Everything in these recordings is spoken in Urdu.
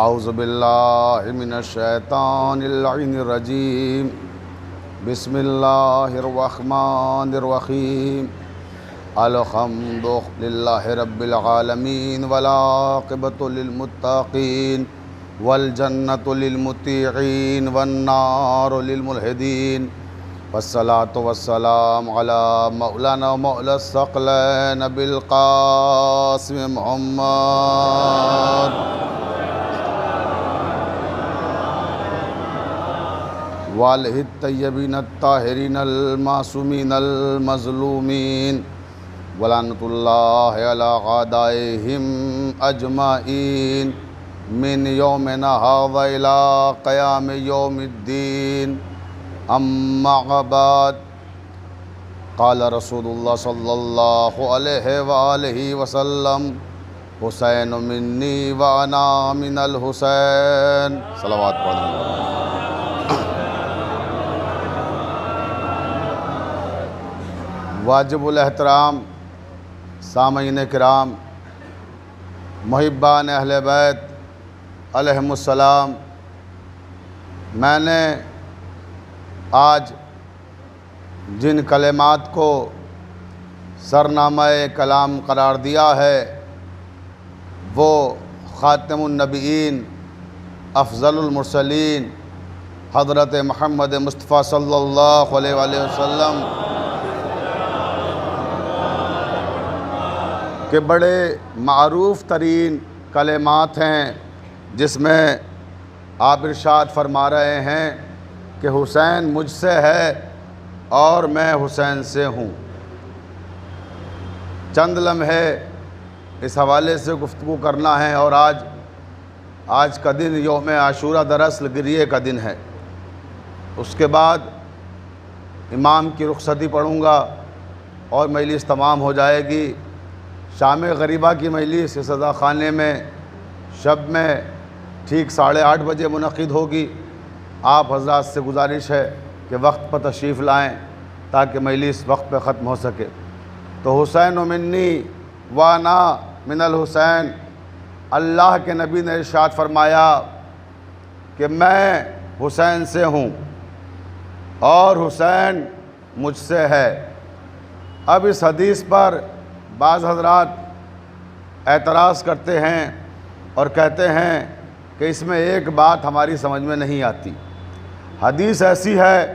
اعوذ باللہ من الشیطان اللعین الرجیم بسم اللہ الرحمن الرحیم الحمد للہ رب العالمین والعاقبۃ للمتقین والجنۃ للمطیعین والنار للملحدین والصلاة والسلام علی مولانا مولا الثقلین بالقاسم محمد وآلہ الطیبین الطاہرین المعصومین المظلومین ولعنۃ اللہ علی اعدائہم اجمعین من یومنا ھذا الی قیام یوم الدین اما بعد قال رسول اللہ صلی اللہ علیہ وآلہ وسلم حسین منی وانا من الحسین صلوات پڑھیں۔ واجب الاحترام سامعین کرام، محبان اہل بیت علیہم السلام، میں نے آج جن کلمات کو سرنامہ کلام قرار دیا ہے وہ خاتم النبیین افضل المرسلین حضرت محمد مصطفیٰ صلی اللہ علیہ وآلہ وسلم کہ بڑے معروف ترین کلمات ہیں، جس میں آپ ارشاد فرما رہے ہیں کہ حسین مجھ سے ہے اور میں حسین سے ہوں۔ چند لمحے اس حوالے سے گفتگو کرنا ہے، اور آج کا دن یوم عاشورہ دراصل گریے کا دن ہے۔ اس کے بعد امام کی رخصتی پڑھوں گا اور مجلس تمام ہو جائے گی۔ شام غریبہ کی مجلس صدا خانے میں شب میں ٹھیک 8:30 بجے منعقد ہوگی۔ آپ حضرات سے گزارش ہے کہ وقت پر تشریف لائیں تاکہ مجلس وقت پہ ختم ہو سکے۔ تو حسین منی وانا من الحسین، اللہ کے نبی نے ارشاد فرمایا کہ میں حسین سے ہوں اور حسین مجھ سے ہے۔ اب اس حدیث پر بعض حضرات اعتراض کرتے ہیں اور کہتے ہیں کہ اس میں ایک بات ہماری سمجھ میں نہیں آتی۔ حدیث ایسی ہے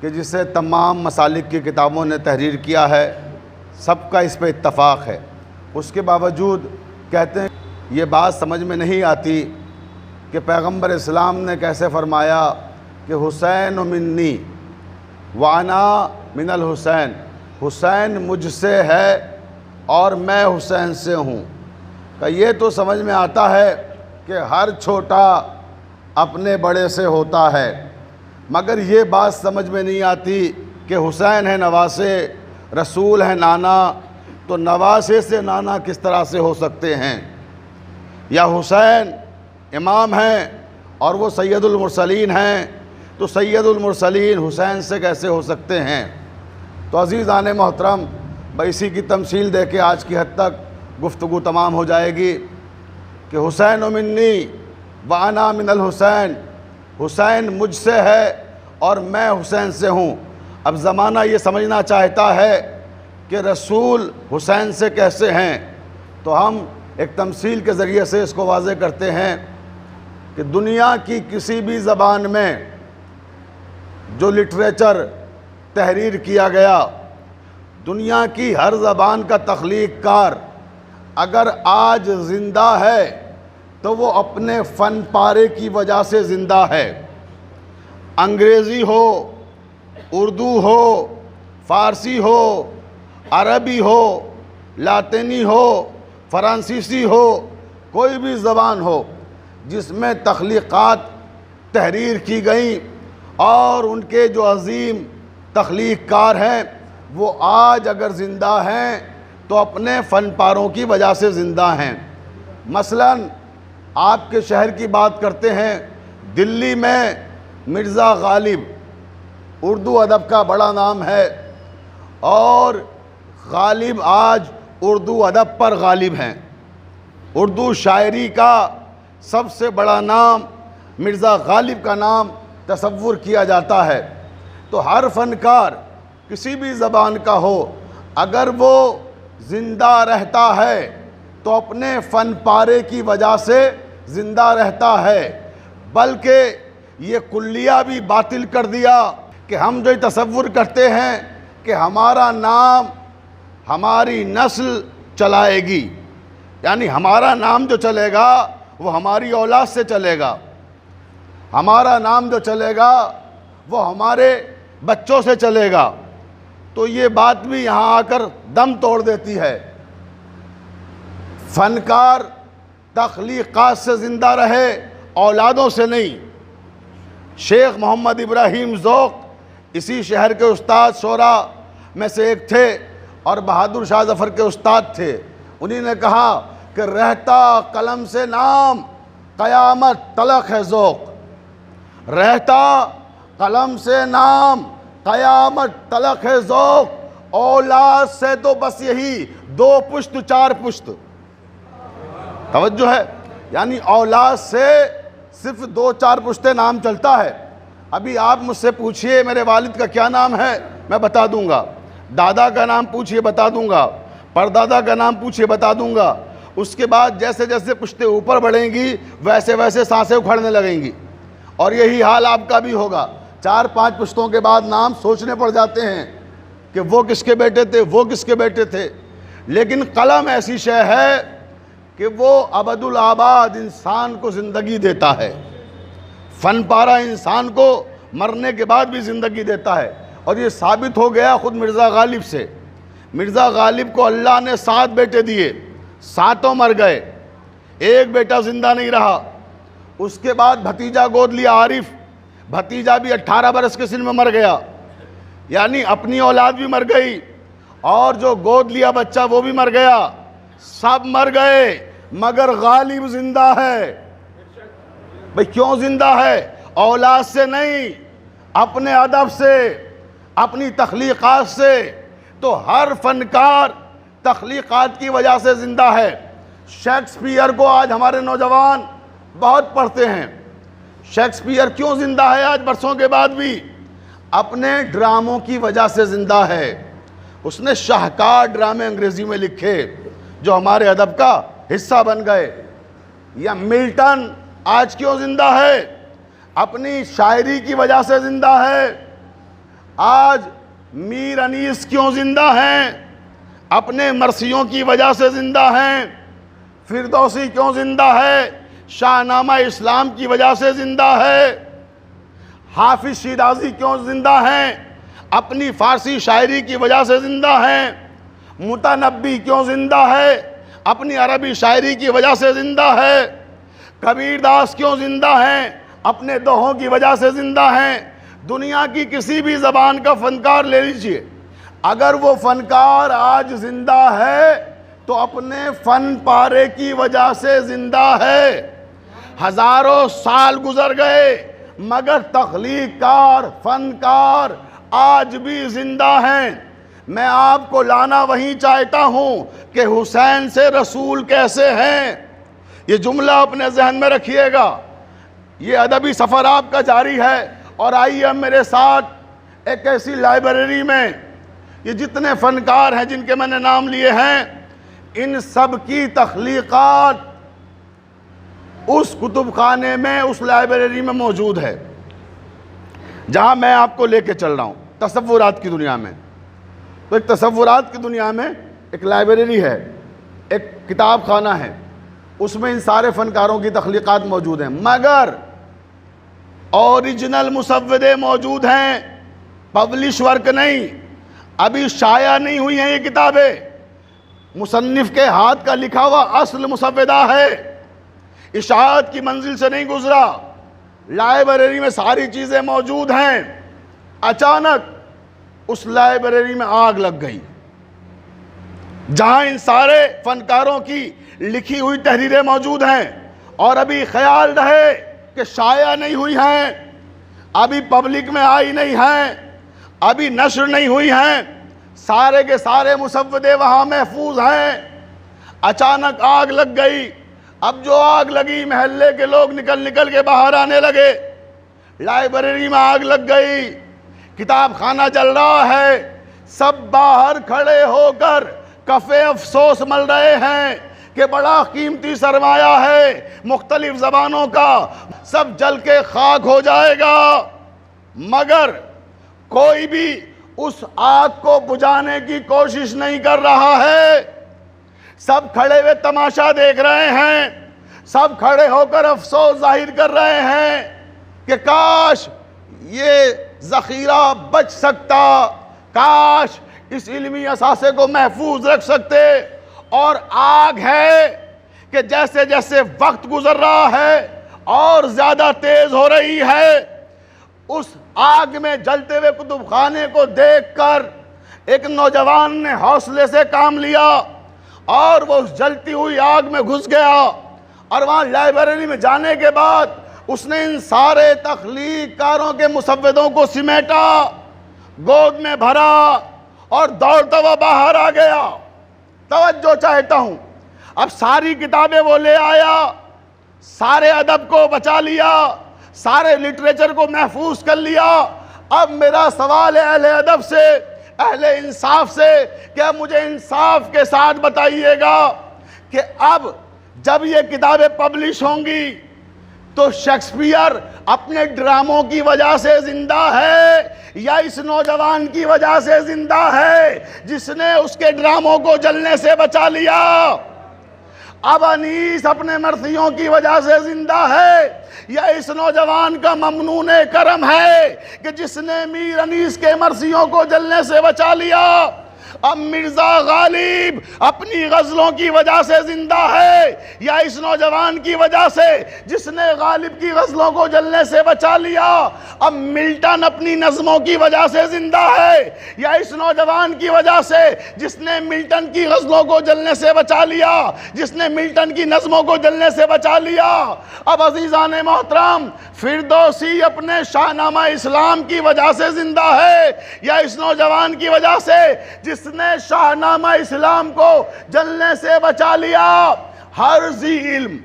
کہ جسے تمام مسالک کی کتابوں نے تحریر کیا ہے، سب کا اس پہ اتفاق ہے، اس کے باوجود کہتے ہیں یہ بات سمجھ میں نہیں آتی کہ پیغمبر اسلام نے کیسے فرمایا کہ حسین منی وانا من الحسین، حسین مجھ سے ہے اور میں حسین سے ہوں۔ کہ یہ تو سمجھ میں آتا ہے کہ ہر چھوٹا اپنے بڑے سے ہوتا ہے، مگر یہ بات سمجھ میں نہیں آتی کہ حسین ہے نواسے، رسول ہے نانا، تو نواسے سے نانا کس طرح سے ہو سکتے ہیں؟ یا حسین امام ہیں اور وہ سید المرسلین ہیں، تو سید المرسلین حسین سے کیسے ہو سکتے ہیں؟ تو عزیزان محترم، اسی کی تمثیل دے کے آج کی حد تک گفتگو تمام ہو جائے گی کہ حسین منی وانا من الحسین، حسین مجھ سے ہے اور میں حسین سے ہوں۔ اب زمانہ یہ سمجھنا چاہتا ہے کہ رسول حسین سے کیسے ہیں، تو ہم ایک تمثیل کے ذریعے سے اس کو واضح کرتے ہیں کہ دنیا کی کسی بھی زبان میں جو لٹریچر تحریر کیا گیا، دنیا کی ہر زبان کا تخلیق کار اگر آج زندہ ہے تو وہ اپنے فن پارے کی وجہ سے زندہ ہے۔ انگریزی ہو، اردو ہو، فارسی ہو، عربی ہو، لاطینی ہو، فرانسیسی ہو، کوئی بھی زبان ہو جس میں تخلیقات تحریر کی گئیں اور ان کے جو عظیم تخلیق کار ہیں وہ آج اگر زندہ ہیں تو اپنے فن پاروں کی وجہ سے زندہ ہیں۔ مثلاً آپ کے شہر کی بات کرتے ہیں، دلی میں مرزا غالب اردو ادب کا بڑا نام ہے، اور غالب آج اردو ادب پر غالب ہیں۔ اردو شاعری کا سب سے بڑا نام مرزا غالب کا نام تصور کیا جاتا ہے۔ تو ہر فنکار کسی بھی زبان کا ہو، اگر وہ زندہ رہتا ہے تو اپنے فن پارے کی وجہ سے زندہ رہتا ہے، بلکہ یہ کلیہ بھی باطل کر دیا کہ ہم جو تصور کرتے ہیں کہ ہمارا نام ہماری نسل چلائے گی، یعنی ہمارا نام جو چلے گا وہ ہماری اولاد سے چلے گا، ہمارا نام جو چلے گا وہ ہمارے بچوں سے چلے گا، تو یہ بات بھی یہاں آ کر دم توڑ دیتی ہے۔ فنکار تخلیقات سے زندہ رہے، اولادوں سے نہیں۔ شیخ محمد ابراہیم ذوق اسی شہر کے استاد شعراء میں سے ایک تھے اور بہادر شاہ ظفر کے استاد تھے۔ انہی نے کہا کہ رہتا قلم سے نام قیامت تلک ہے ذوق، رہتا قلم سے نام قیامت تلک ہے ذوق، اولاد سے تو بس یہی 2 پشت 4 پشت۔ توجہ ہے، یعنی اولاد سے صرف 2-4 پشتے نام چلتا ہے۔ ابھی آپ مجھ سے پوچھئے میرے والد کا کیا نام ہے، میں بتا دوں گا۔ دادا کا نام پوچھئے بتا دوں گا، پردادا کا نام پوچھئے بتا دوں گا۔ اس کے بعد جیسے جیسے پشتے اوپر بڑھیں گی ویسے ویسے سانسیں اکھڑنے لگیں گی، اور یہی حال آپ کا بھی ہوگا۔ 4-5 پشتوں کے بعد نام سوچنے پڑ جاتے ہیں کہ وہ کس کے بیٹے تھے، وہ کس کے بیٹے تھے۔ لیکن قلم ایسی شے ہے کہ وہ ابد الآباد انسان کو زندگی دیتا ہے، فن پارہ انسان کو مرنے کے بعد بھی زندگی دیتا ہے، اور یہ ثابت ہو گیا خود مرزا غالب سے۔ مرزا غالب کو اللہ نے 7 بیٹے دیے، 7 مر گئے، ایک بیٹا زندہ نہیں رہا۔ اس کے بعد بھتیجا گود لیا عارف، بھتیجا بھی 18 برس کے سن میں مر گیا، یعنی اپنی اولاد بھی مر گئی، اور جو گود لیا بچہ وہ بھی مر گیا، سب مر گئے، مگر غالب زندہ ہے۔ بھئی کیوں زندہ ہے؟ اولاد سے نہیں، اپنے ادب سے، اپنی تخلیقات سے۔ تو ہر فنکار تخلیقات کی وجہ سے زندہ ہے۔ شیکسپیئر کو آج ہمارے نوجوان بہت پڑھتے ہیں۔ شیکسپیئر کیوں زندہ ہے آج برسوں کے بعد بھی؟ اپنے ڈراموں کی وجہ سے زندہ ہے۔ اس نے شاہکار ڈرامے انگریزی میں لکھے جو ہمارے ادب کا حصہ بن گئے۔ یا ملٹن آج کیوں زندہ ہے؟ اپنی شاعری کی وجہ سے زندہ ہے۔ آج میر انیس کیوں زندہ ہیں؟ اپنے مرثیوں کی وجہ سے زندہ ہیں۔ فردوسی کیوں زندہ ہے؟ شاہ نامہ اسلام کی وجہ سے زندہ ہے۔ حافظ شیرازی کیوں زندہ ہیں؟ اپنی فارسی شاعری کی وجہ سے زندہ ہیں۔ متنبی کیوں زندہ ہے؟ اپنی عربی شاعری کی وجہ سے زندہ ہے۔ کبیر داس کیوں زندہ ہیں؟ اپنے دوہوں کی وجہ سے زندہ ہیں۔ دنیا کی کسی بھی زبان کا فنکار لے لیجئے، اگر وہ فنکار آج زندہ ہے تو اپنے فن پارے کی وجہ سے زندہ ہے۔ ہزاروں سال گزر گئے مگر تخلیق کار، فنکار آج بھی زندہ ہیں۔ میں آپ کو لانا وہیں چاہتا ہوں کہ حسین سے رسول کیسے ہیں۔ یہ جملہ اپنے ذہن میں رکھیے گا۔ یہ ادبی سفر آپ کا جاری ہے، اور آئیے اب میرے ساتھ ایک ایسی لائبریری میں، یہ جتنے فنکار ہیں جن کے میں نے نام لیے ہیں، ان سب کی تخلیقات اس کتب خانے میں، اس لائبریری میں موجود ہے جہاں میں آپ کو لے کے چل رہا ہوں، تصورات کی دنیا میں۔ تو ایک تصورات کی دنیا میں ایک لائبریری ہے، ایک کتاب خانہ ہے، اس میں ان سارے فنکاروں کی تخلیقات موجود ہیں، مگر اوریجنل مسودے موجود ہیں، پبلش ورک نہیں، ابھی شائع نہیں ہوئی ہیں یہ کتابیں، مصنف کے ہاتھ کا لکھا ہوا اصل مسودہ ہے، اشاعت کی منزل سے نہیں گزرا۔ لائبریری میں ساری چیزیں موجود ہیں، اچانک اس لائبریری میں آگ لگ گئی جہاں ان سارے فنکاروں کی لکھی ہوئی تحریریں موجود ہیں، اور ابھی خیال رہے کہ شائع نہیں ہوئی ہیں، ابھی پبلک میں آئی نہیں ہیں، ابھی نشر نہیں ہوئی ہیں، سارے کے سارے مسودے وہاں محفوظ ہیں۔ اچانک آگ لگ گئی، اب جو آگ لگی محلے کے لوگ نکل نکل کے باہر آنے لگے، لائبریری میں آگ لگ گئی، کتاب خانہ جل رہا ہے، سب باہر کھڑے ہو کر کفِ افسوس مل رہے ہیں کہ بڑا قیمتی سرمایہ ہے مختلف زبانوں کا، سب جل کے خاک ہو جائے گا، مگر کوئی بھی اس آگ کو بجھانے کی کوشش نہیں کر رہا ہے۔ سب کھڑے ہوئے تماشا دیکھ رہے ہیں، سب کھڑے ہو کر افسوس ظاہر کر رہے ہیں کہ کاش یہ ذخیرہ بچ سکتا، کاش اس علمی اثاثے کو محفوظ رکھ سکتے۔ اور آگ ہے کہ جیسے جیسے وقت گزر رہا ہے اور زیادہ تیز ہو رہی ہے، اس آگ میں جلتے ہوئے کتب خانے کو دیکھ کر ایک نوجوان نے حوصلے سے کام لیا اور وہ اس جلتی ہوئی آگ میں گھس گیا، اور وہاں لائبریری میں جانے کے بعد اس نے ان سارے تخلیق کاروں کے مسودوں کو سمیٹا، گود میں بھرا اور دوڑتا ہوا باہر آ گیا۔ توجہ چاہتا ہوں، اب ساری کتابیں وہ لے آیا، سارے ادب کو بچا لیا، سارے لٹریچر کو محفوظ کر لیا۔ اب میرا سوال ہے اہل ادب سے، اہل انصاف سے، کہ اب مجھے انصاف کے ساتھ بتائیے گا کہ اب جب یہ کتابیں پبلش ہوں گی تو شیکسپیئر اپنے ڈراموں کی وجہ سے زندہ ہے یا اس نوجوان کی وجہ سے زندہ ہے جس نے اس کے ڈراموں کو جلنے سے بچا لیا؟ اب انیس اپنے مرثیوں کی وجہ سے زندہ ہے یا اس نوجوان کا ممنون کرم ہے کہ جس نے میر انیس کے مرثیوں کو جلنے سے بچا لیا؟ اب مرزا غالب اپنی غزلوں کی وجہ سے زندہ ہے یا اس نوجوان کی وجہ سے جس نے غالب کی غزلوں کو جلنے سے بچا لیا؟ اب ملٹن اپنی نظموں کی وجہ سے زندہ ہے یا اس نوجوان کی وجہ سے جس نے ملٹن کی غزلوں کو جلنے سے بچا لیا، جس نے ملٹن کی نظموں کو جلنے سے بچا لیا؟ اب عزیزان محترم، فردوسی اپنے شاہ نامہ اسلام کی وجہ سے زندہ ہے یا اس نوجوان کی وجہ سے جس نے شاہ نامہ اسلام کو جلنے سے بچا لیا؟ ہر ذی علم،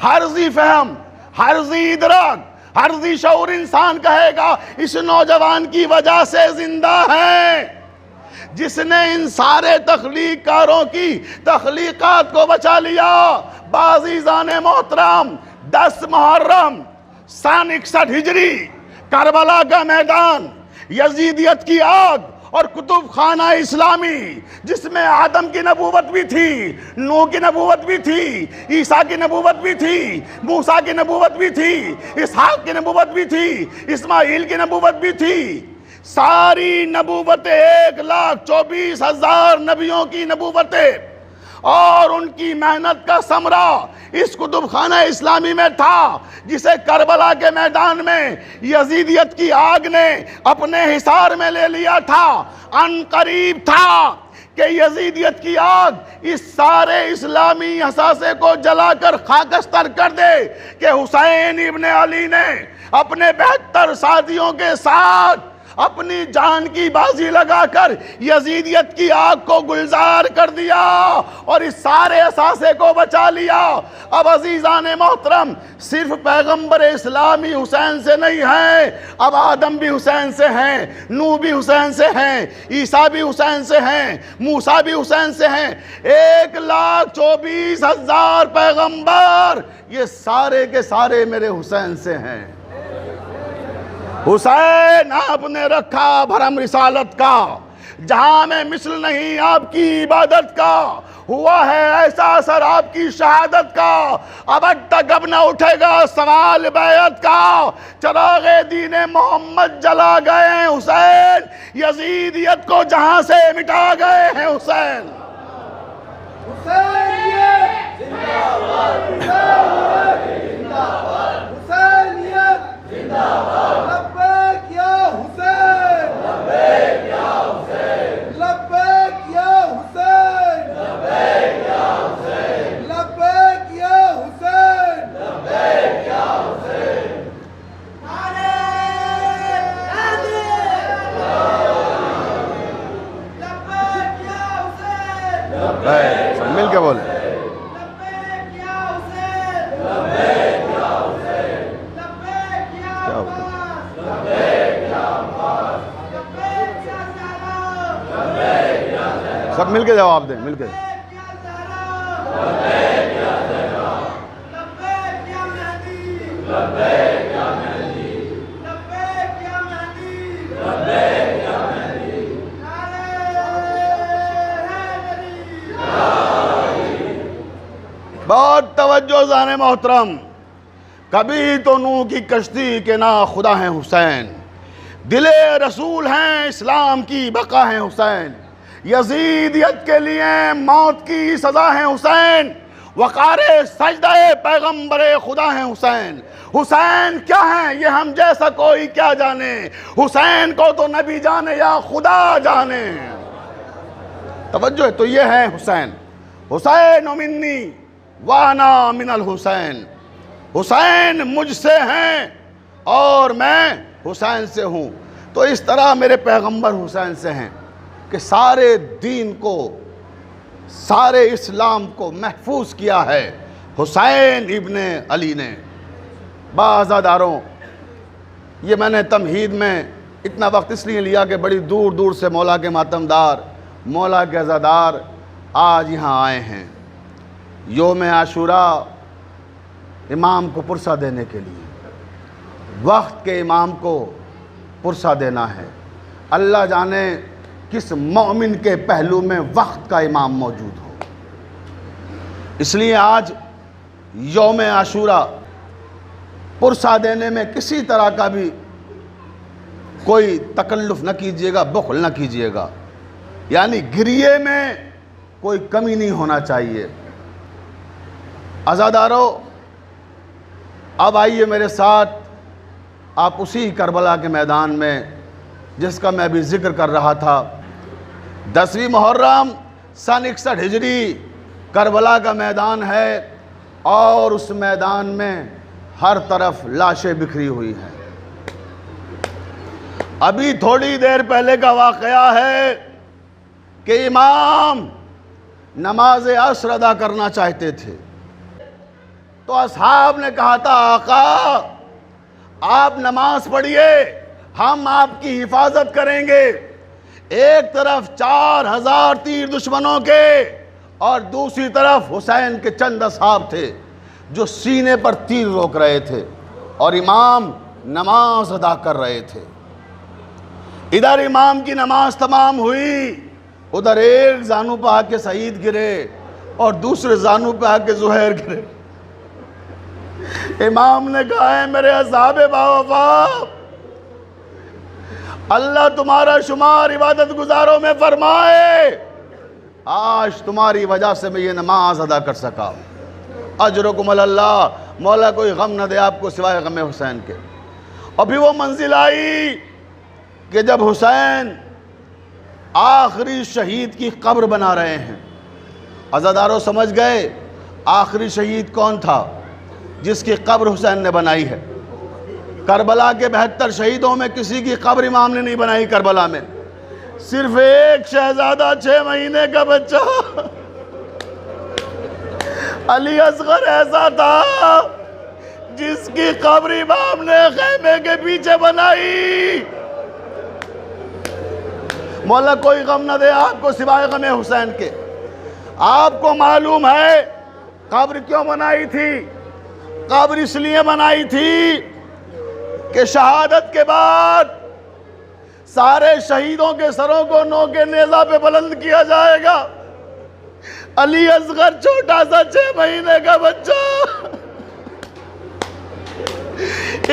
ہر ذی فہم، ہر ذی ادراک، ہر ذی شعور انسان کہے گا اس نوجوان کی وجہ سے زندہ ہے جس نے ان سارے تخلیق کاروں کی تخلیقات کو بچا لیا۔ عزیزان محترم، 10 محرم سن 61 ہجری، کربلا کا میدان، یزیدیت کی آگ اور کتب خانہ اسلامی جس میں آدم کی نبوت بھی تھی، نوح کی نبوت بھی تھی، عیسیٰ کی نبوت بھی تھی، موسیٰ کی نبوت بھی تھی، اسحاق کی نبوت بھی تھی، اسماعیل کی نبوت بھی تھی، ساری نبوتیں 1,24,000 نبیوں کی نبوتیں اور ان کی محنت کا ثمرہ اس کتب خانہ اسلامی میں تھا جسے کربلا کے میدان میں یزیدیت کی آگ نے اپنے حصار میں لے لیا تھا۔ ان قریب تھا کہ یزیدیت کی آگ اس سارے اسلامی اثاثے کو جلا کر خاکستر کر دے کہ حسین ابن علی نے اپنے 72 ساتھیوں کے ساتھ اپنی جان کی بازی لگا کر یزیدیت کی آگ کو گلزار کر دیا اور اس سارے اثاثے کو بچا لیا۔ اب عزیزان محترم، صرف پیغمبر اسلامی حسین سے نہیں ہیں، اب آدم بھی حسین سے ہیں، نوح بھی حسین سے ہیں، عیسیٰ بھی حسین سے ہیں، موسیٰ بھی حسین سے ہیں، 1,24,000 پیغمبر یہ سارے کے سارے میرے حسین سے ہیں۔ حسین آپ نے رکھا بھرم رسالت کا، جہاں میں مثل نہیں آپ کی عبادت کا، ہوا ہے ایسا اثر آپ کی شہادت کا، اب تک اب نہ اٹھے گا سوال بیعت کا، چراغ دین محمد جلا گئے ہیں حسین، یزیدیت کو جہاں سے مٹا گئے ہیں حسین۔ مل کے بولے سب مل کے جواب دیں، مل کے. بہت توجہ زان محترم. کبھی تو نوح کی کشتی کے نا خدا ہیں حسین، دل رسول ہیں اسلام کی بقا ہیں حسین، یزیدیت کے لیے موت کی سزا ہیں حسین، وقار سجدہ پیغمبر خدا ہیں حسین. حسین کیا ہیں یہ ہم جیسا کوئی کیا جانے، حسین کو تو نبی جانے یا خدا جانے. توجہ ہے. تو یہ ہے حسین. حسین منی وانا من الحسین. حسین مجھ سے ہیں اور میں حسین سے ہوں. تو اس طرح میرے پیغمبر حسین سے ہیں کہ سارے دین کو، سارے اسلام کو محفوظ کیا ہے حسین ابن علی نے. عزاداروں، یہ میں نے تمہید میں اتنا وقت اس لیے لیا کہ بڑی دور دور سے مولا کے ماتمدار، مولا کے عزادار آج یہاں آئے ہیں یوم عاشوراء امام کو پرسہ دینے کے لیے. وقت کے امام کو پرسہ دینا ہے. اللہ جانے کس مومن کے پہلو میں وقت کا امام موجود ہو. اس لیے آج یوم عاشوراء پرسہ دینے میں کسی طرح کا بھی کوئی تکلف نہ کیجیے گا، بخل نہ کیجیے گا. یعنی گریے میں کوئی کمی نہیں ہونا چاہیے. عزادارو، اب آئیے میرے ساتھ آپ اسی کربلا کے میدان میں جس کا میں ابھی ذکر کر رہا تھا. 10ویں محرم سن 61 ہجری کربلا کا میدان ہے اور اس میدان میں ہر طرف لاشیں بکھری ہوئی ہیں. ابھی تھوڑی دیر پہلے کا واقعہ ہے کہ امام نماز عصر ادا کرنا چاہتے تھے تو اصحاب نے کہا تھا آقا آپ نماز پڑھیے، ہم آپ کی حفاظت کریں گے. ایک طرف 4000 تیر دشمنوں کے اور دوسری طرف حسین کے چند اصحاب تھے جو سینے پر تیر روک رہے تھے اور امام نماز ادا کر رہے تھے. ادھر امام کی نماز تمام ہوئی، ادھر ایک زانو پہ آ کے سعید گرے اور دوسرے زانو پہ آ کے زہیر گرے. امام نے کہا ہے میرے اصحاب باوفا، اللہ تمہارا شمار عبادت گزاروں میں فرمائے، آج تمہاری وجہ سے میں یہ نماز ادا کر سکا. اجرکم اللہ. مولا کوئی غم نہ دے آپ کو سوائے غم حسین کے. اور پھر وہ منزل آئی کہ جب حسین آخری شہید کی قبر بنا رہے ہیں. عزاداروں سمجھ گئے آخری شہید کون تھا جس کی قبر حسین نے بنائی ہے. کربلا کے 72 شہیدوں میں کسی کی قبر امام نے نہیں بنائی. کربلا میں صرف ایک شہزادہ 6 مہینے کا بچہ علی اصغر ایسا تھا جس کی قبر امام نے خیمے کے پیچھے بنائی. مولا کوئی غم نہ دے آپ کو سوائے غم حسین کے. آپ کو معلوم ہے قبر کیوں بنائی تھی؟ قبر اس لیے بنائی تھی کہ شہادت کے بعد سارے شہیدوں کے سروں کو نو کے نیزہ پہ بلند کیا جائے گا. علی اصغر چھوٹا سا 6 مہینے کا بچہ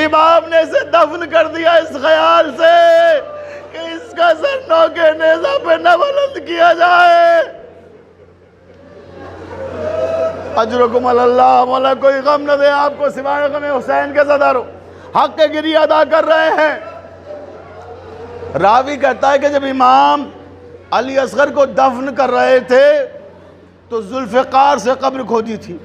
امام نے اسے دفن کر دیا اس خیال سے کہ اس کا سر نو کے نیزہ پہ نہ بلند کیا جائے. اجرکم اللہ. مولا کوئی غم نہ دے آپ کو سوائے غم حسین کے. زدارو حق کے گری ادا کر رہے ہیں. راوی کہتا ہے کہ جب امام علی اصغر کو دفن کر رہے تھے تو ذوالفقار سے قبر کھودی تھی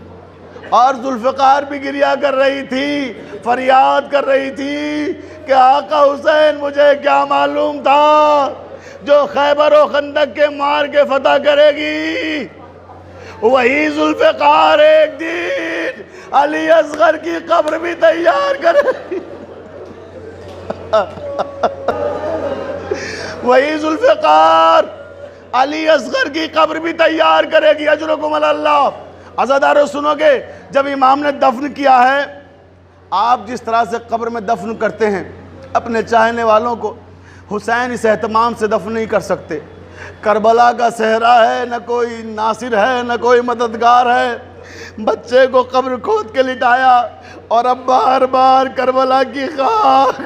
اور ذوالفقار بھی گریہ کر رہی تھی، فریاد کر رہی تھی کہ آقا حسین مجھے کیا معلوم تھا جو خیبر و خندق کے مار کے فتح کرے گی وہی ذوالفقار ایک دن علی اصغر کی قبر بھی تیار کرے گی. وہی ذوالفقار علی اصغر کی قبر بھی تیار کرے گی، اجرکم اللہ۔ عزادارو سنو گے، جب امام نے دفن کیا ہے، آپ جس طرح سے قبر میں دفن کرتے ہیں اپنے چاہنے والوں کو، حسین اس اہتمام سے دفن نہیں کر سکتے۔ کربلا کا صحرا ہے، نہ کوئی ناصر ہے، نہ کوئی مددگار ہے، بچے کو قبر کھود کے لٹایا اور اب بار بار کربلا کی خاک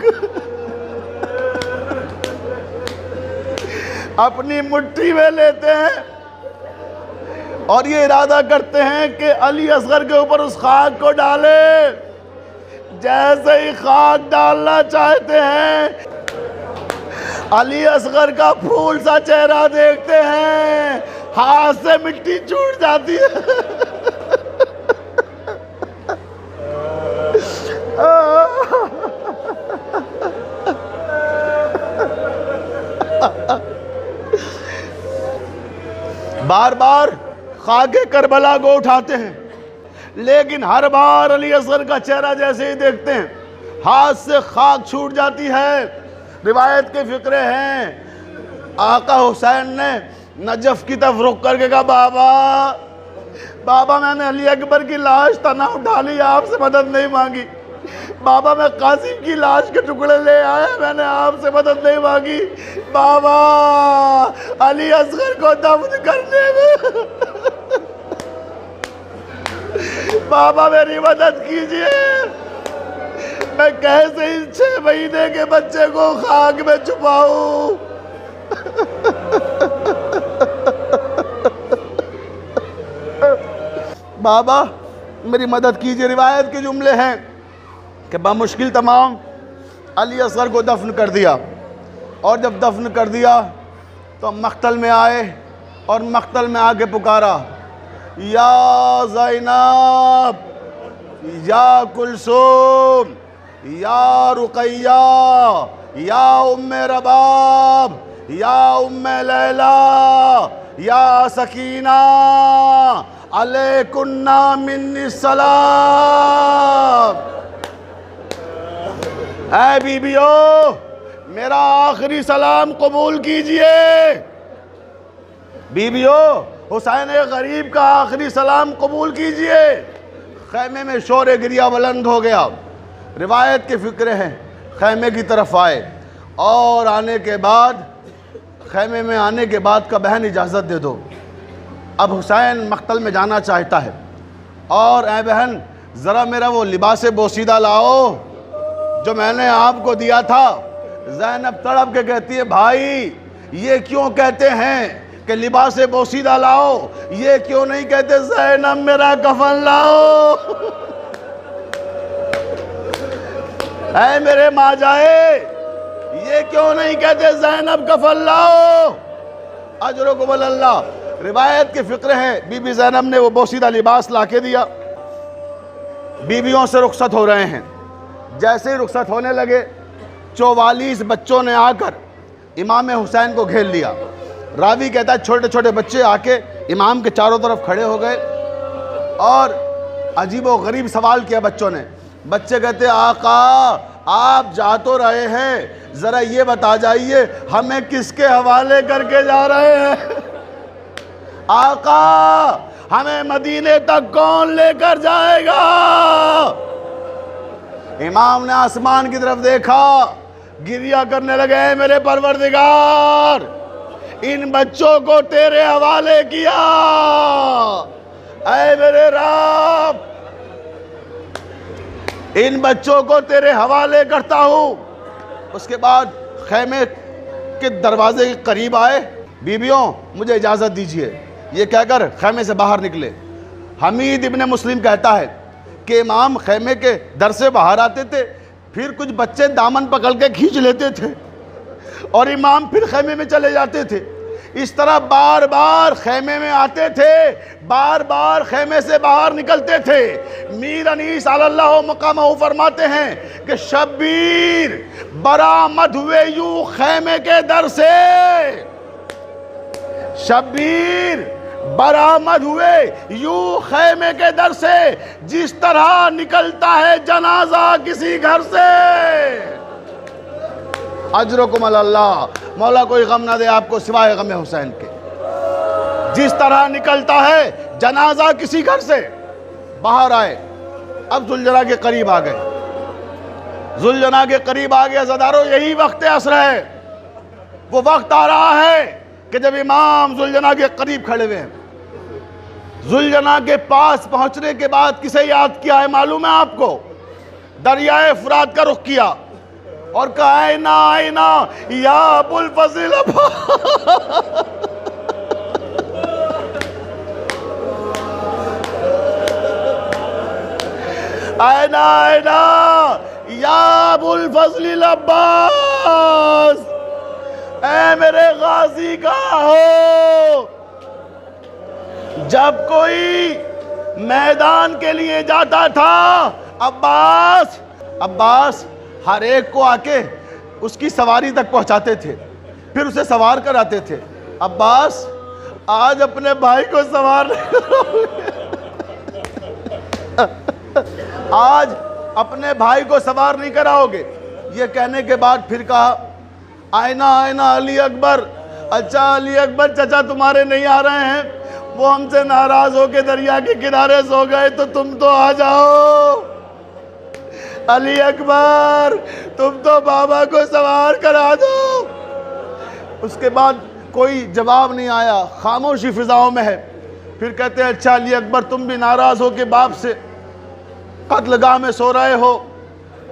اپنی مٹھی میں لیتے ہیں اور یہ ارادہ کرتے ہیں کہ علی اصغر کے اوپر اس خاک کو ڈالے۔ جیسے ہی خاک ڈالنا چاہتے ہیں، علی اصغر کا پھول سا چہرہ دیکھتے ہیں، ہاتھ سے مٹی چھوٹ جاتی ہے۔ بار بار خاک کربلا کو اٹھاتے ہیں، لیکن ہر بار علی اصغر کا چہرہ جیسے ہی دیکھتے ہیں ہاتھ سے خاک چھوٹ جاتی ہے۔ روایت کے فقرے ہیں، آقا حسین نے نجف کی طرف رخ کر کے کہا، بابا میں نے علی اکبر کی لاش تنہا اٹھا لی، آپ سے مدد نہیں مانگی۔ بابا میں قاسم کی لاش کے ٹکڑے لے آیا، میں نے آپ سے مدد نہیں مانگی۔ بابا علی اصغر کو دفن کرنے میں بابا میری مدد کیجئے، میں کیسے اس 6 مہینے کے بچے کو خاک میں چھپاؤں۔ بابا میری مدد کیجئے۔ روایت کے جملے ہیں کہ بمشکل تمام علی اصغر کو دفن کر دیا، اور جب دفن کر دیا تو مقتل میں آئے اور مقتل میں آ کے پکارا، یا زینب، یا کلثوم، یا رقیہ، یا ام رباب، یا ام لیلہ، یا سکینہ، علیکن منی السلام۔ اے بیبیو، میرا آخری سلام قبول کیجئے۔ بیبیو، حسین غریب کا آخری سلام قبول کیجئے۔ خیمے میں شور گریہ بلند ہو گیا۔ روایت کے فقرے ہیں، خیمے کی طرف آئے اور آنے کے بعد، خیمے میں آنے کے بعد کا بہن اجازت دے دو، اب حسین مقتل میں جانا چاہتا ہے، اور اے بہن ذرا میرا وہ لباس بوسیدہ لاؤ جو میں نے آپ کو دیا تھا۔ زینب تڑپ کے کہتی ہے، بھائی یہ کیوں کہتے ہیں کہ لباس بوسیدہ لاؤ، یہ کیوں نہیں کہتے زینب میرا کفن لاؤ؟ اے میرے ماں جائے، یہ کیوں نہیں کہتے زینب کفن لاؤ؟ اجرکم اللہ۔ روایت کے فقرے ہیں، بی بی زینب نے وہ بوسیدہ لباس لا کے دیا۔ بیویوں سے رخصت ہو رہے ہیں، جیسے ہی رخصت ہونے لگے 44 بچوں نے آ کر امام حسین کو گھیر لیا۔ راوی کہتا ہے چھوٹے چھوٹے بچے آ کے امام کے چاروں طرف کھڑے ہو گئے اور عجیب و غریب سوال کیا بچوں نے۔ بچے کہتے آقا آپ جا تو رہے ہیں، ذرا یہ بتا جائیے ہمیں کس کے حوالے کر کے جا رہے ہیں؟ آقا ہمیں مدینے تک کون لے کر جائے گا؟ امام نے آسمان کی طرف دیکھا، گریہ کرنے لگے، میرے پروردگار ان بچوں کو تیرے حوالے کیا، اے میرے رب ان بچوں کو تیرے حوالے کرتا ہوں۔ اس کے بعد خیمے کے دروازے کے قریب آئے، بیویوں مجھے اجازت دیجئے، یہ کہہ کر خیمے سے باہر نکلے۔ حمید ابن مسلم کہتا ہے کہ امام خیمے کے در سے باہر آتے تھے، پھر کچھ بچے دامن پکڑ کے کھینچ لیتے تھے اور امام پھر خیمے میں چلے جاتے تھے۔ اس طرح بار بار خیمے میں آتے تھے، بار بار خیمے سے باہر نکلتے تھے۔ میر انیس علی اللہ مقامہ فرماتے ہیں کہ شبیر برآمد ہوئے یوں خیمے کے در سے، شبیر برآمد ہوئے یوں خیمے کے در سے جس طرح نکلتا ہے جنازہ کسی گھر سے۔ اجرکم اللہ۔ مولا کوئی غم نہ دے آپ کو سوائے غم حسین کے۔ جس طرح نکلتا ہے جنازہ کسی گھر سے، باہر آئے، اب ذوالجناح کے قریب آ گئے، ذوالجناح کے قریب آ گئے عزادارو، یہی وقت عصر ہے، وہ وقت آ رہا ہے کہ جب امام ذوالجناح کے قریب کھڑے ہوئے ہیں۔ ذوالجناح کے پاس پہنچنے کے بعد کسے یاد کیا ہے معلوم ہے آپ کو؟ دریائے فرات کا رخ کیا اور کہا آئینہ آئینہ یا ابو الفضل آئینہ آئینہ یا ابو الفضل عباس، اے میرے غازی کہاں ہو؟ جب کوئی میدان کے لیے جاتا تھا عباس ہر ایک کو آ کے اس کی سواری تک پہنچاتے تھے، پھر اسے سوار کر آتے تھے۔ عباس آج اپنے بھائی کو سوار آج اپنے بھائی کو سوار نہیں کراؤ گے۔ یہ کہنے کے بعد پھر کہا آئینہ آئینہ علی اکبر، اچھا علی اکبر چچا تمہارے نہیں آ رہے ہیں، وہ ہم سے ناراض ہو کے دریا کے کنارے سو گئے، تو تم تو آ جاؤ علی اکبر، تم تو بابا کو سوار کرا دو۔ اس کے بعد کوئی جواب نہیں آیا، خاموشی فضاؤں میں ہے۔ پھر کہتے ہیں اچھا علی اکبر تم بھی ناراض ہو کے باپ سے قتل گاہ میں سو رہے ہو؟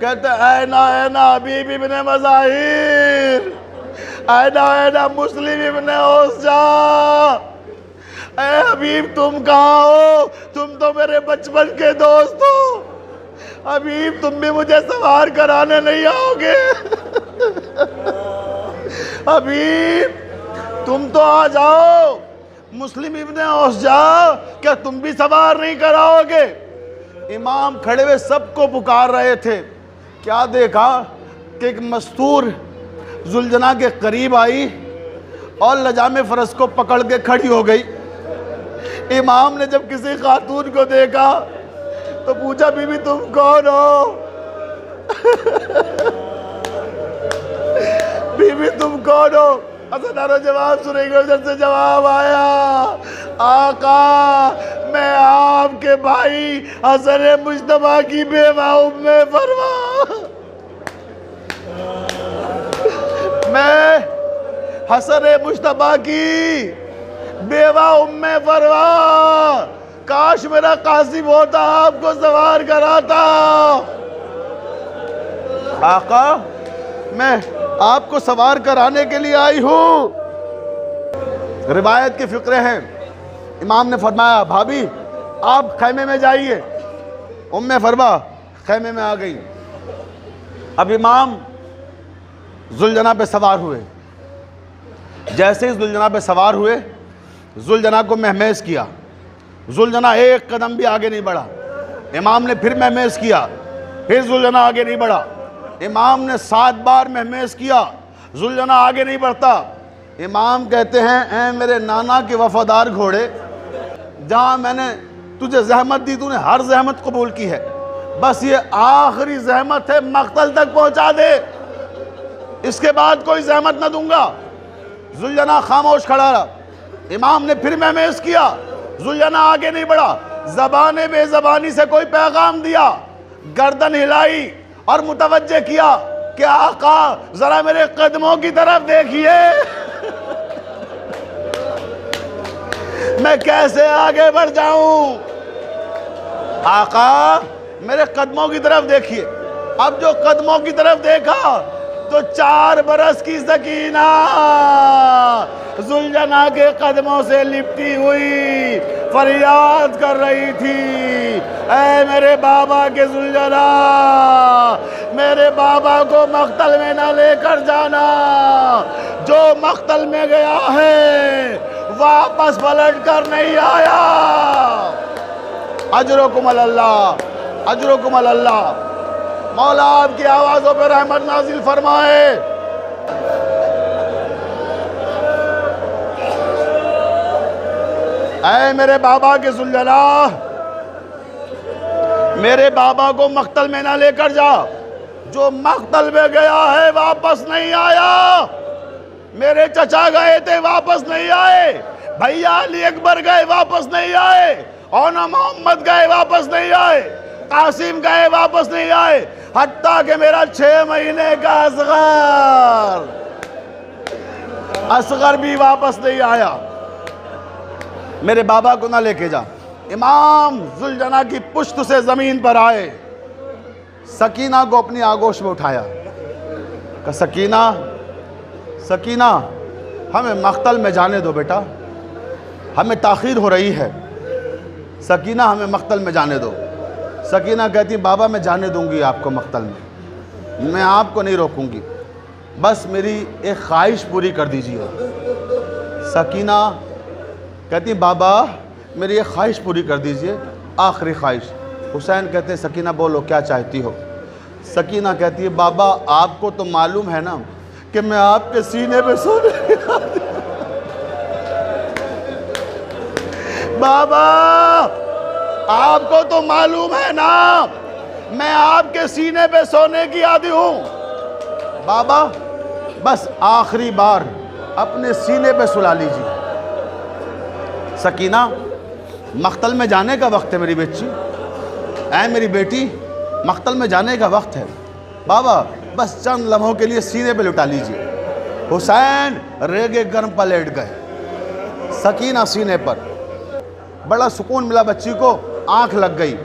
کہتے ہیں اینہ اینہ حبیب ابن مظاہر، اینہ اینہ مسلم ابن اوسجا، اے حبیب تم کہاں ہو؟ تم تو میرے بچپن کے دوست ہو، حبیب تم بھی مجھے سوار کرانے نہیں آؤ گے؟ حبیب تم تو آ جاؤ، مسلم ابن اوسجا کیا تم بھی سوار نہیں کراؤ گے؟ امام کھڑے ہوئے سب کو پکار رہے تھے، کیا دیکھا کہ ایک مستور ذوالجناح کے قریب آئی اور لجام فرس کو پکڑ کے کھڑی ہو گئی۔ امام نے جب کسی خاتون کو دیکھا تو پوچھا بی بی تم کون ہو؟ بی بی تم کون ہو؟ عزادارو جواب سنیں گے، ادھر سے جواب آیا آقا میں آپ کے بھائی حسن مجتبیٰ کی بیوہ ام فروا، میں حسن مجتبیٰ کی بیوہ ام فروا، کاش میرا قاسم ہوتا آپ کو سوار کراتا۔ آقا میں آپ کو سوار کرانے کے لیے آئی ہوں۔ روایت کے فقرے ہیں، امام نے فرمایا بھابی آپ خیمے میں جائیے، ام فروا خیمے میں آ گئی۔ اب امام ذوالجناح پہ سوار ہوئے، جیسے ہی ذوالجناح پہ سوار ہوئے ذوالجناح کو مہمیز کیا، ذوالجناح ایک قدم بھی آگے نہیں بڑھا۔ امام نے پھر مہمیز کیا، پھر ذوالجناح آگے نہیں بڑھا۔ امام نے 7 بار مہمیز کیا، ذوالجناح آگے نہیں بڑھتا۔ امام کہتے ہیں اے میرے نانا کے وفادار گھوڑے، جہاں میں نے تجھے زحمت دی تو نے ہر زحمت قبول کی ہے، بس یہ آخری زحمت ہے، مقتل تک پہنچا دے، اس کے بعد کوئی زحمت نہ دوں گا۔ ذوالجناح خاموش کھڑا رہا۔ امام نے پھر مہمیز کیا، ذوالجناح آگے نہیں بڑھا۔ زبان بے زبانی سے کوئی پیغام دیا، گردن ہلائی اور متوجہ کیا کہ آقا ذرا میرے قدموں کی طرف دیکھیے، میں کیسے آگے بڑھ جاؤں؟ آقا میرے قدموں کی طرف دیکھیے۔ اب جو قدموں کی طرف دیکھا تو 4 برس کی سکینہ ذوالجناح کے قدموں سے لپٹی ہوئی فریاد کر رہی تھی، اے میرے بابا کے ذوالجناح، میرے بابا کو مقتل میں نہ لے کر جانا، جو مقتل میں گیا ہے واپس پلٹ کر نہیں آیا۔ اجرکم اللہ، اجرکم اللہ۔ مولا آپ کی آوازوں پہ رحمت نازل فرمائے۔ اے میرے بابا کے ذوالجلال، میرے بابا کو مقتل میں نہ لے کر جا، جو مقتل میں گیا ہے واپس نہیں آیا۔ میرے چچا گئے تھے واپس نہیں آئے، بھیا علی اکبر گئے واپس نہیں آئے، اور نہ محمد گئے واپس نہیں آئے، قاسم گئے واپس نہیں آئے، حتیٰ کہ میرا 6 مہینے کا اصغر بھی واپس نہیں آیا۔ میرے بابا کو نہ لے کے جا۔ امام ذوالجناح کی پشت سے زمین پر آئے، سکینہ کو اپنی آغوش میں اٹھایا، کہ سکینہ ہمیں مقتل میں جانے دو بیٹا، ہمیں تاخیر ہو رہی ہے، سکینہ ہمیں مقتل میں جانے دو۔ سکینہ کہتی بابا میں جانے دوں گی آپ کو مقتل میں آپ کو نہیں روکوں گی، بس میری ایک خواہش پوری کر دیجیے۔ سکینہ کہتی بابا میری ایک خواہش پوری کر دیجیے، آخری خواہش۔ حسین کہتے ہیں سکینہ بولو کیا چاہتی ہو؟ سکینہ کہتی ہے بابا آپ کو تو معلوم ہے نا کہ میں آپ کے سینے پہ سونے بابا آپ کو تو معلوم ہے نا میں آپ کے سینے پہ سونے کی عادی ہوں، بابا بس آخری بار اپنے سینے پہ سلا لیجیے۔ سکینہ مقتل میں جانے کا وقت ہے میری بچی، اے میری بیٹی مقتل میں جانے کا وقت ہے، بابا بس چند لمحوں کے لیے سینے پہ لٹا لیجیے۔ حسین ریگے گرم پر لیٹ گئے، سکینہ سینے پر، بڑا سکون ملا بچی کو، آنکھ لگ گئی،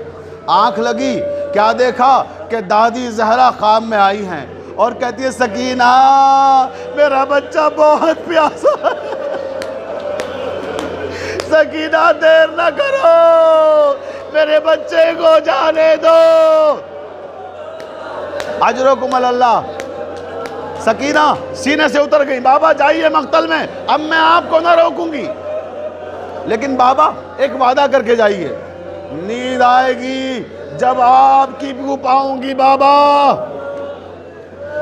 آنکھ لگی کیا دیکھا کہ دادی زہرا خواب میں آئی ہیں اور کہتی ہے سکینہ میرا بچہ بہت پیاسا ہے، سکینہ دیر نہ کرو میرے بچے کو جانے دو، اجرکم اللہ۔ سکینہ سینے سے اتر گئی، بابا جائیے مقتل میں، اب میں آپ کو نہ روکوں گی، لیکن بابا ایک وعدہ کر کے جائیے، نیند آئے گی جب آپ کی بو پاؤں گی، بابا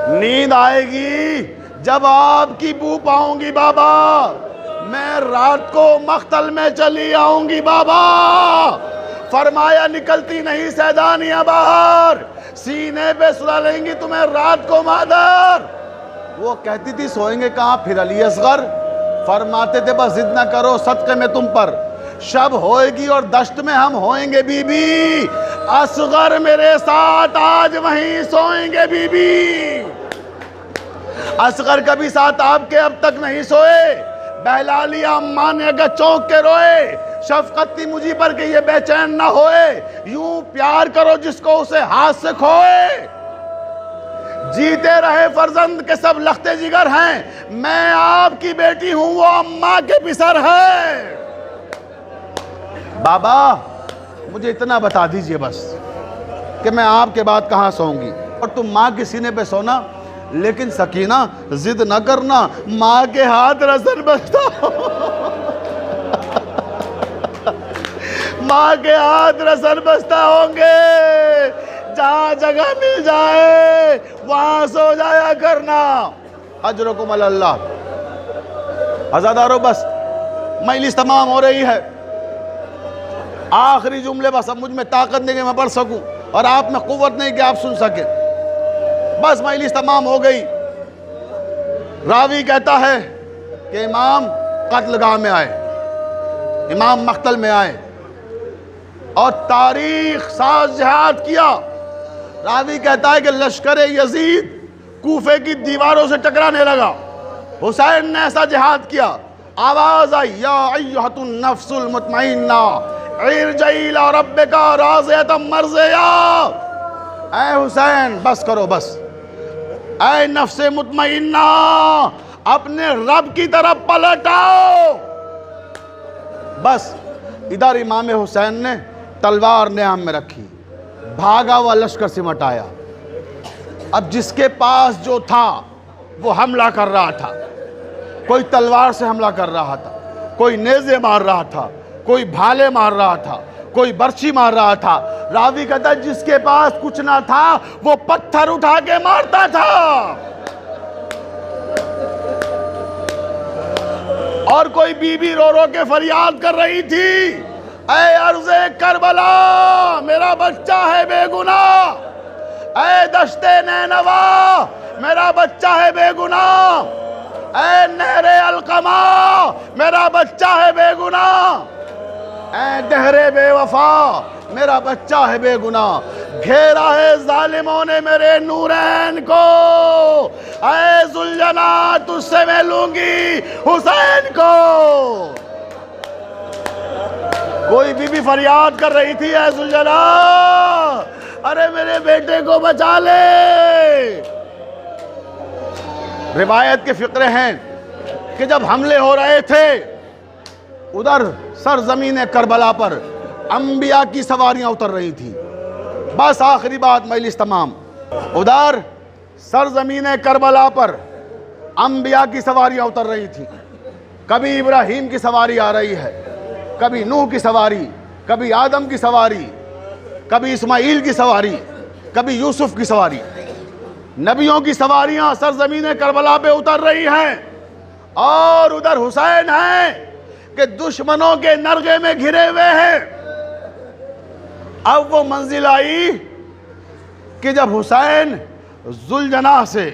نیند آئے گی جب آپ کی بو پاؤں گی، بابا میں رات کو مقتل میں چلی آؤں گی، بابا فرمایا نکلتی نہیں سیدانیاں باہر، سینے پہ سلا لیں گی تمہیں رات کو مادر۔ وہ کہتی تھی سوئیں گے کہاں پھر علی اصغر؟ فرماتے تھے بس ضد نہ کرو صدقے میں تم پر، شب ہوئے گی اور دشت میں ہم ہوئیں گے بی بی، اصغر میرے ساتھ آج وہیں سوئیں گے بی بی۔ اصغر کبھی ساتھ آپ کے اب تک نہیں سوئے، بہلا لیا اماں نے اگر چونک کے روئے، شفقت تھی مجھے پر کہ یہ بے چین نہ ہوئے، یوں پیار کرو جس کو اسے ہاتھ سے کھوئے، جیتے رہے فرزند کے سب لختے جگر ہیں، میں آپ کی بیٹی ہوں وہ اماں کے پسر ہے۔ بابا مجھے اتنا بتا دیجئے بس کہ میں آپ کے بعد کہاں سوؤں گی، اور تم ماں کے سینے پہ سونا، لیکن سکینہ ضد نہ کرنا، ماں کے ہاتھ رسن بستا ہو ماں کے ہاتھ رسن بستا ہوں گے، جہاں جگہ مل جائے وہاں سو جایا کرنا، اجرکم اللہ۔ عزادارو بس مجلس تمام ہو رہی ہے، آخری جملے بس، اب مجھ میں طاقت نہیں کہ میں پڑھ سکوں اور آپ میں قوت نہیں کہ آپ سن سکیں، بس مجلس تمام ہو گئی۔ راوی کہتا ہے کہ امام قتل گاہ میں آئے، امام مقتل میں آئے اور تاریخ ساز جہاد کیا۔ راوی کہتا ہے کہ لشکر یزید کوفے کی دیواروں سے ٹکرانے لگا، حسین نے ایسا جہاد کیا، آواز آئی یا ایھۃ النفس المطمئنہ ارجعی الی ربک راضیۃ مرضیہ، اے حسین بس کرو بس، اے نفس مطمئنہ اپنے رب کی طرف پلٹ آؤ۔ بس ادھر امام حسین نے تلوار نیام میں رکھی، بھاگا ہوا لشکر سمٹ آیا، اب جس کے پاس جو تھا وہ حملہ کر رہا تھا، کوئی تلوار سے حملہ کر رہا تھا، کوئی نیزے مار رہا تھا، کوئی بھالے مار رہا تھا، کوئی برچھی مار رہا تھا۔ راوی کہتا ہے جس کے پاس کچھ نہ تھا وہ پتھر اٹھا کے مارتا تھا، اور کوئی بی بی رو رو کے فریاد کر رہی تھی، اے ارض کربلا میرا بچہ ہے بے گناہ، اے دشت نینوا میرا بچہ ہے بے گناہ۔ اے نہر القما میرا بچہ ہے بے گناہ، اے دہر بے وفا میرا بچہ ہے بے گناہ، گھیرا ہے ظالموں نے میرے نورین کو، اے ذوالجلال تجھ سے میں لوں گی حسین کو۔ کوئی بی بی فریاد کر رہی تھی، اے ذوالجلال ارے میرے بیٹے کو بچا لے۔ روایت کے فقرے ہیں کہ جب حملے ہو رہے تھے ادھر سرزمین کربلا پر انبیاء کی سواریاں اتر رہی تھیں۔ بس آخری بات مجلس تمام۔ ادھر سرزمین کربلا پر انبیاء کی سواریاں اتر رہی تھیں۔ کبھی ابراہیم کی سواری آ رہی ہے، کبھی نوح کی سواری، کبھی آدم کی سواری، کبھی اسماعیل کی سواری، کبھی یوسف کی سواری۔ نبیوں کی سواریاں سرزمین کربلا پہ اتر رہی ہیں، اور ادھر حسین ہیں کہ دشمنوں کے نرغے میں گھرے ہوئے ہیں۔ اب وہ منزل آئی کہ جب حسین ذوالجناح سے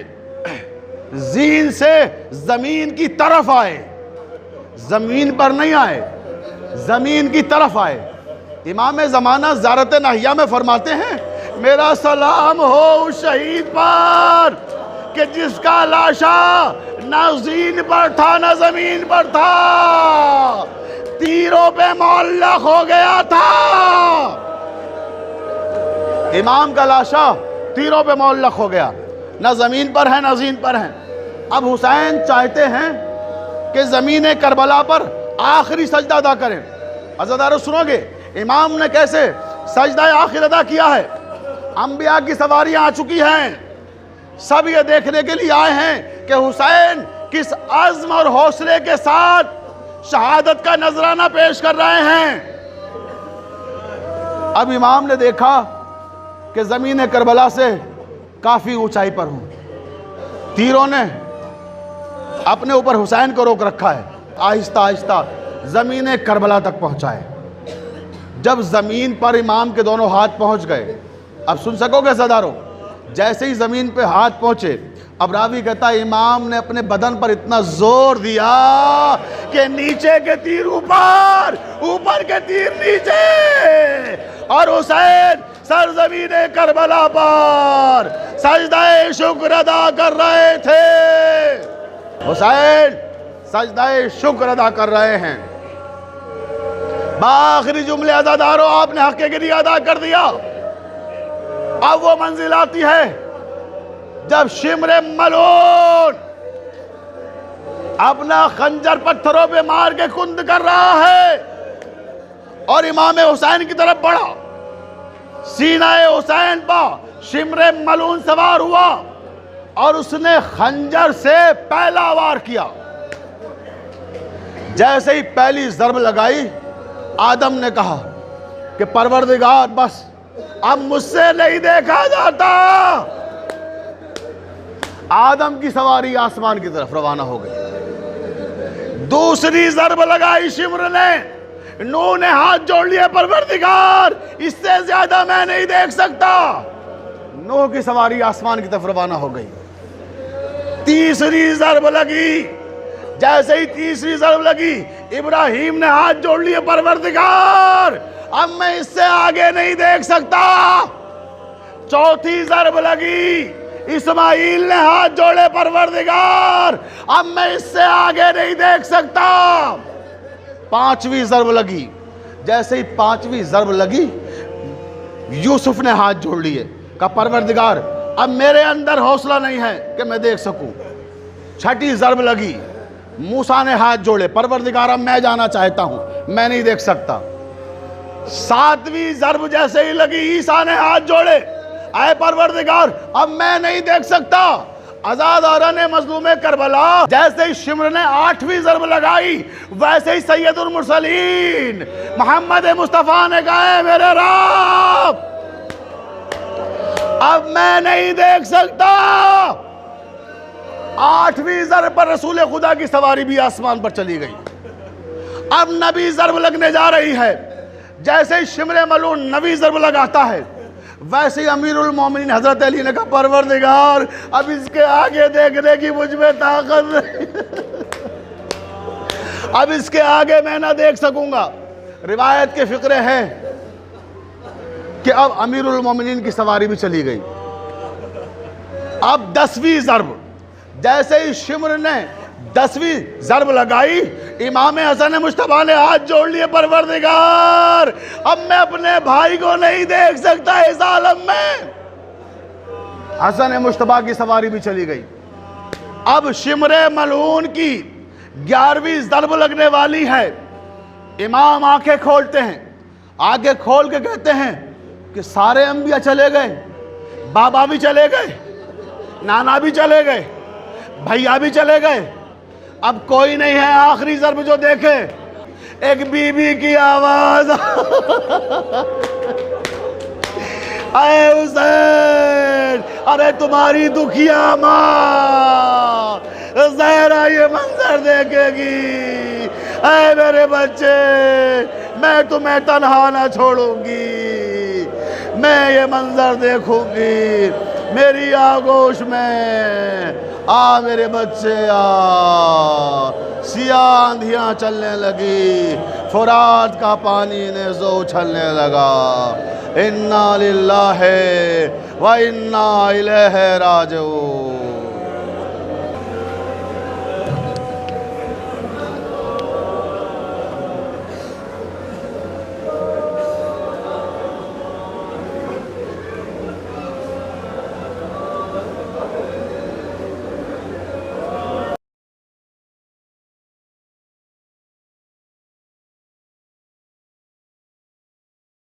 زین سے زمین کی طرف آئے، زمین پر نہیں آئے، زمین کی طرف آئے۔ امام زمانہ زیارت ناہیہ میں فرماتے ہیں میرا سلام ہو اس شہید پر کہ جس کا لاشا نہ زین پر تھا نہ زمین پر تھا، تیروں پہ معلق ہو گیا تھا۔ امام کا لاشا تیروں پہ معلق ہو گیا، نہ زمین پر ہے نہ زین پر ہے۔ اب حسین چاہتے ہیں کہ زمین کربلا پر آخری سجدہ ادا کریں۔ عزیزانو سنو گے امام نے کیسے سجدہ آخر ادا کیا ہے؟ انبیاء کی سواریاں آ چکی ہیں، سب یہ دیکھنے کے لیے آئے ہیں کہ حسین کس عزم اور حوصلے کے ساتھ شہادت کا نذرانہ پیش کر رہے ہیں۔ اب امام نے دیکھا کہ زمین کربلا سے کافی اونچائی پر ہوں، تیروں نے اپنے اوپر حسین کو روک رکھا ہے، آہستہ آہستہ زمین کربلا تک پہنچائے۔ جب زمین پر امام کے دونوں ہاتھ پہنچ گئے، اب سن سکو گے صدارو، جیسے ہی زمین پہ ہاتھ پہنچے، اب راوی کہتا ہے امام نے اپنے بدن پر اتنا زور دیا کہ نیچے کے تیر اوپر، اوپر کے تیر نیچے، اور حسین سرزمین کربلا پر سجدہ شکر ادا کر رہے تھے۔ حسین سجدہ شکر ادا کر رہے ہیں۔ بآخری جملے عزادارو آپ نے حق گری ادا کر دیا۔ اب وہ منزل آتی ہے جب شمر ملعون اپنا خنجر پتھروں پہ مار کے کند کر رہا ہے اور امام حسین کی طرف بڑھا، سینہ حسین پا شمر ملعون سوار ہوا اور اس نے خنجر سے پہلا وار کیا۔ جیسے ہی پہلی ضرب لگائی، آدم نے کہا کہ پروردگار بس اب مجھ سے نہیں دیکھا جاتا۔ آدم کی سواری آسمان کی طرف روانہ ہو گئی۔ دوسری ضرب لگائی شمر نے، نوح نے ہاتھ جوڑ لیے، پروردگار اس سے زیادہ میں نہیں دیکھ سکتا۔ نوح کی سواری آسمان کی طرف روانہ ہو گئی۔ تیسری ضرب لگی، جیسے ہی تیسری ضرب لگی، ابراہیم نے ہاتھ جوڑ لیے، پروردگار اب میں اس سے آگے نہیں دیکھ سکتا۔ چوتھی ضرب لگی، اسماعیل نے ہاتھ جوڑے، پروردگار اب میں اس سے آگے نہیں دیکھ سکتا۔ پانچویں ضرب لگی، جیسے ہی پانچویں ضرب لگی، یوسف نے ہاتھ جوڑ لیے، کہا پروردگار اب میرے اندر حوصلہ نہیں ہے کہ میں دیکھ سکوں۔ چھٹی ضرب لگی، موسیٰ نے ہاتھ جوڑے، پروردگار اب میں جانا چاہتا ہوں، میں نہیں دیکھ سکتا۔ ساتویں ضرب جیسے ہی لگی، عیسیٰ نے ہاتھ جوڑے، اے پروردگار اب میں نہیں دیکھ سکتا۔ عزاداران مظلوم کربلا، جیسے ہی شمر نے آٹھویں ضرب لگائی، ویسے ہی سید المرسلین محمد مصطفیٰ نے کہا اے میرے رب اب میں نہیں دیکھ سکتا۔ آٹھویں ضرب پر رسول خدا کی سواری بھی آسمان پر چلی گئی۔ اب نبی ضرب لگنے جا رہی ہے، جیسے ہی شمر ملعون نبی ضرب لگاتا ہے، ویسے ہی امیر المومنین حضرت علی نے کہا پروردگار اب اس کے آگے دیکھنے کی مجھ میں طاقت نہیں۔ اب اس کے آگے میں نہ دیکھ سکوں گا۔ روایت کے فقرے ہیں کہ اب امیر المومنین کی سواری بھی چلی گئی۔ اب 10ویں ضرب، جیسے ہی شمر نے 10ویں ضرب لگائی، امام حسن مجتبیٰ نے ہاتھ جوڑ لیے، پروردگار اب میں اپنے بھائی کو نہیں دیکھ سکتا اس عالم میں۔ حسن مجتبیٰ کی سواری بھی چلی گئی۔ اب شمر ملعون کی 11ویں ضرب لگنے والی ہے۔ امام آنکھیں کھولتے ہیں، آنکھیں کھول کے کہتے ہیں کہ سارے انبیاء چلے گئے، بابا بھی چلے گئے، نانا بھی چلے گئے، بھیا بھی چلے گئے، اب کوئی نہیں ہے۔ آخری ضرب جو دیکھے، ایک بی بی کی آواز، اے حسین، ارے تمہاری دکھیا ماں زہرا یہ منظر دیکھے گی، اے میرے بچے میں تمہیں تنہا نہ چھوڑوں گی، میں یہ منظر دیکھوں گی، میری آغوش میں آ میرے بچے آ۔ سیاہ آندھیاں چلنے لگی، فرات کا پانی نیزو اچھلنے لگا۔ اِنَّا لِلَّهِ وَإِنَّا إِلَيْهِ رَاجِعُونَ۔